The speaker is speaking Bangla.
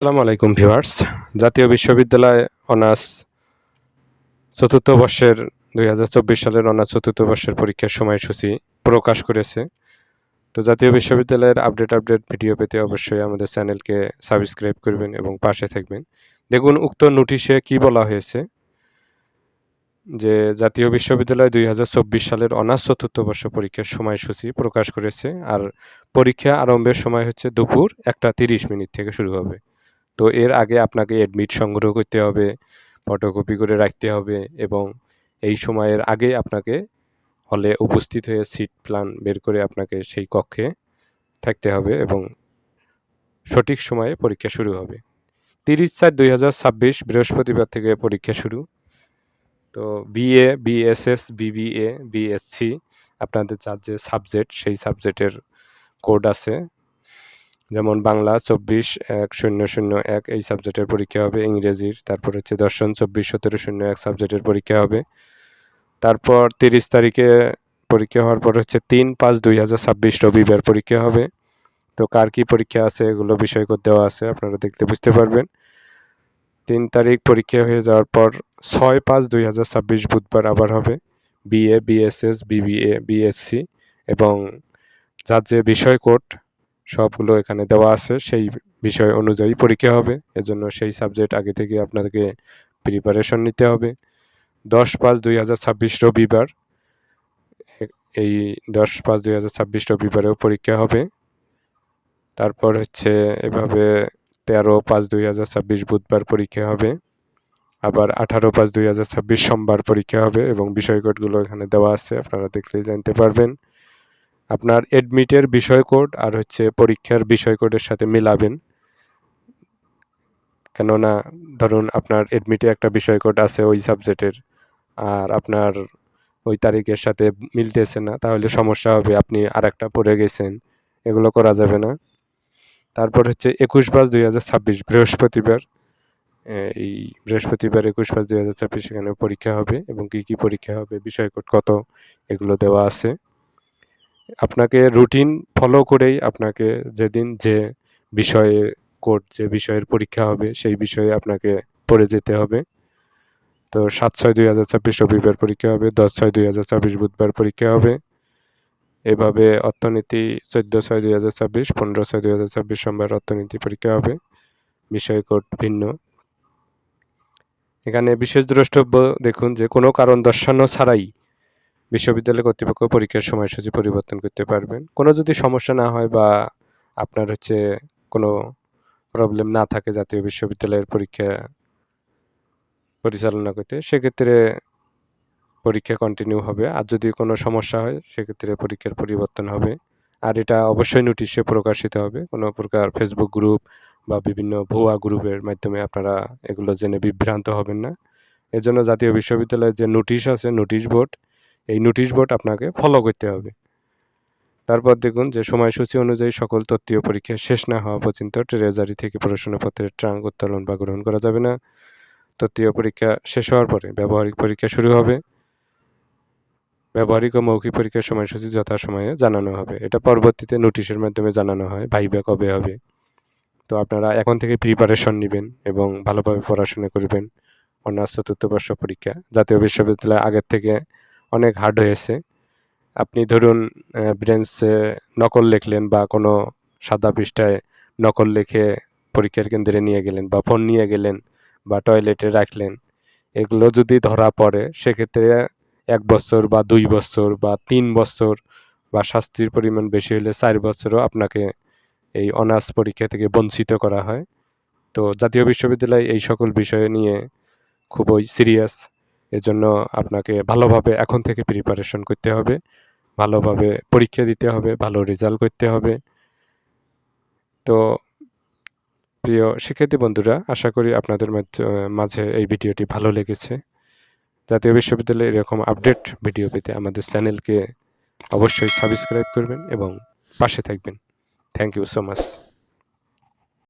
আসসালামু আলাইকুম ভিউয়ার্স। জাতীয় বিশ্ববিদ্যালয় অনার্স চতুর্থ বর্ষের ২০২৪ সালের অনার্স চতুর্থ বর্ষের পরীক্ষার সময়সূচি প্রকাশ করেছে। তো জাতীয় বিশ্ববিদ্যালয়ের আপডেট ভিডিও পেতে অবশ্যই আমাদের চ্যানেলকে সাবস্ক্রাইব করবেন এবং পাশে থাকবেন। দেখুন উক্ত নোটিশে কি বলা হয়েছে যে জাতীয় বিশ্ববিদ্যালয় ২০২৪ সালের অনার্স চতুর্থ বর্ষ পরীক্ষার সময়সূচি প্রকাশ করেছে। আর পরীক্ষা আরম্ভের সময় হচ্ছে দুপুর ১টা ৩০ থেকে শুরু হবে। তো এর আগে আপনাকে অ্যাডমিট সংগ্রহ করতে হবে, ফটোকপি করে রাখতে হবে এবং এই সময়ের আগে আপনাকে হলে উপস্থিত হয়ে সিট প্ল্যান বের করে আপনাকে সেই কক্ষে থাকতে হবে এবং সঠিক সময়ে পরীক্ষা শুরু হবে। ৩০/৪/২০২৬ বৃহস্পতিবার থেকে পরীক্ষা শুরু। তো বিএ, বিএসএস, বিবিএ, বিএসসি আপনাদের যার যে সাবজেক্ট সেই সাবজেক্টের কোড আছে। যেমন বাংলা ২৪/১/০০১ এই সাবজেক্টের পরীক্ষা হবে, ইংরেজির তারপর হচ্ছে দর্শন ২৪/১৭/০১ সাবজেক্টের পরীক্ষা হবে। তারপর ৩০ তারিখে পরীক্ষা হওয়ার পর হচ্ছে ৩/৫/২০২৬ রবিবার পরীক্ষা হবে। তো কার কী পরীক্ষা আছে এগুলো বিষয়কোড দেওয়া আছে, আপনারা দেখলে বুঝতে পারবেন। ৩ তারিখ পরীক্ষা হয়ে যাওয়ার পর ৬/৫/২০২৬ বুধবার আবার হবে বিএ, বিএসএস, বিবিএ, বিএসসি এবং যার যে বিষয় কোড সবগুলো এখানে দেওয়া আছে, সেই বিষয় অনুযায়ী পরীক্ষা হবে। এজন্য সেই সাবজেক্ট আগে থেকে আপনাদেরকে প্রিপারেশন নিতে হবে। ১০/৫/২০২৬ রবিবার এই ১০/৫/২০২৬ রবিবারেও পরীক্ষা হবে। তারপর হচ্ছে এভাবে ১৩/৫/২০২৬ বুধবার পরীক্ষা হবে। আবার ১৮/৫/২০২৬ সোমবার পরীক্ষা হবে এবং বিষয় কোডগুলো এখানে দেওয়া আছে, আপনারা দেখলেই জানতে পারবেন। আপনার অ্যাডমিটের বিষয় কোড আর হচ্ছে পরীক্ষার বিষয় কোডের সাথে মিলাবেন। কেননা ধরুন আপনার অ্যাডমিটে একটা বিষয় কোড আছে ওই সাবজেক্টের, আর আপনার ওই তারিখের সাথে মিলতেছে না, তাহলে সমস্যা হবে, আপনি আরেকটা পড়ে গেছেন, এগুলো করা যাবে না। তারপর হচ্ছে ২১/৫/২০২৬ বৃহস্পতিবার, এই বৃহস্পতিবার ২১/৫/২০২৬ এখানে পরীক্ষা হবে এবং কী পরীক্ষা হবে, বিষয় কোড কত, এগুলো দেওয়া আছে। আপনাকে রুটিন ফলো করেই আপনাকে যেদিন যে বিষয়ে কোড, যে বিষয়ের পরীক্ষা হবে সেই বিষয়ে আপনাকে পড়ে যেতে হবে। তো ৭/৬/২০২৬ রবিবার পরীক্ষা হবে, ১০/৬/২০২৬ বুধবার পরীক্ষা হবে। এভাবে অর্থনীতি ১৪/৬/২০২৬, ১৫/৬/২০২৬ সোমবার অর্থনীতি পরীক্ষা হবে, বিষয় কোড ভিন্ন। এখানে বিশেষ দ্রষ্টব্য দেখুন যে কোনো কারণ দর্শানো ছাড়াই বিশ্ববিদ্যালয় কর্তৃপক্ষ পরীক্ষার সময়সূচি পরিবর্তন করতে পারবেন। কোনো যদি সমস্যা না হয় বা আপনার হচ্ছে কোনো প্রবলেম না থাকে জাতীয় বিশ্ববিদ্যালয়ের পরীক্ষা পরিচালনা করতে, সেক্ষেত্রে পরীক্ষা কন্টিনিউ হবে। আর যদি কোনো সমস্যা হয় সেক্ষেত্রে পরীক্ষার পরিবর্তন হবে। আর এটা অবশ্যই নোটিশে প্রকাশিত হবে। কোনো প্রকার ফেসবুক গ্রুপ বা বিভিন্ন ভুয়া গ্রুপের মাধ্যমে আপনারা এগুলো জেনে বিভ্রান্ত হবেন না। এজন্য জাতীয় বিশ্ববিদ্যালয়ের যে নোটিশ আছে, নোটিশ বোর্ড, এই নোটিশ বোর্ড আপনাকে ফলো করতে হবে। তারপর দেখুন যে সময়সূচি অনুযায়ী সকল তত্ত্বীয় পরীক্ষা শেষ না হওয়া পর্যন্ত ট্রেজারি থেকে প্রশ্নপত্রের ট্রাঙ্ক উত্তোলন বা গ্রহণ করা যাবে না। তত্ত্বীয় পরীক্ষা শেষ হওয়ার পরে ব্যবহারিক পরীক্ষা শুরু হবে। ব্যবহারিক ও মৌখিক পরীক্ষার সময়সূচি যথাসময়ে জানানো হবে। এটা পরবর্তীতে নোটিশের মাধ্যমে জানানো হয় ভাইভা কবে হবে। তো আপনারা এখন থেকে প্রিপারেশন নিবেন এবং ভালোভাবে পড়াশোনা করবেন। অনার্স চতুর্থ বর্ষ পরীক্ষা জাতীয় বিশ্ববিদ্যালয় আগের থেকে অনেক হার্ড হয়েছে। আপনি ধরুন ব্রেঞ্চে নকল লিখলেন বা কোনো সাদা পৃষ্ঠায় নকল লিখে পরীক্ষার কেন্দ্রে নিয়ে গেলেন বা ফোন নিয়ে গেলেন বা টয়লেটে রাখলেন, এগুলো যদি ধরা পড়ে সেক্ষেত্রে ১ বছর বা ২ বছর বা ৩ বছর বা শাস্তির পরিমাণ বেশি হলে ৪ বছরও আপনাকে এই অনার্স পরীক্ষা থেকে বঞ্চিত করা হয়। তো জাতীয় বিশ্ববিদ্যালয় এই সকল বিষয় নিয়ে খুবই সিরিয়াস। এজন্য আপনাকে ভালোভাবে এখন থেকে প্রিপারেশন করতে হবে, ভালোভাবে পরীক্ষা দিতে হবে, ভালো রেজাল্ট করতে হবে। তো প্রিয় শিক্ষার্থী বন্ধুরা, আশা করি আপনাদের মাঝে এই ভিডিওটি ভালো লেগেছে। জাতীয় বিশ্ববিদ্যালয়ে এরকম আপডেট ভিডিও পেতে আমাদের চ্যানেলকে অবশ্যই সাবস্ক্রাইব করবেন এবং পাশে থাকবেন। Thank you so much.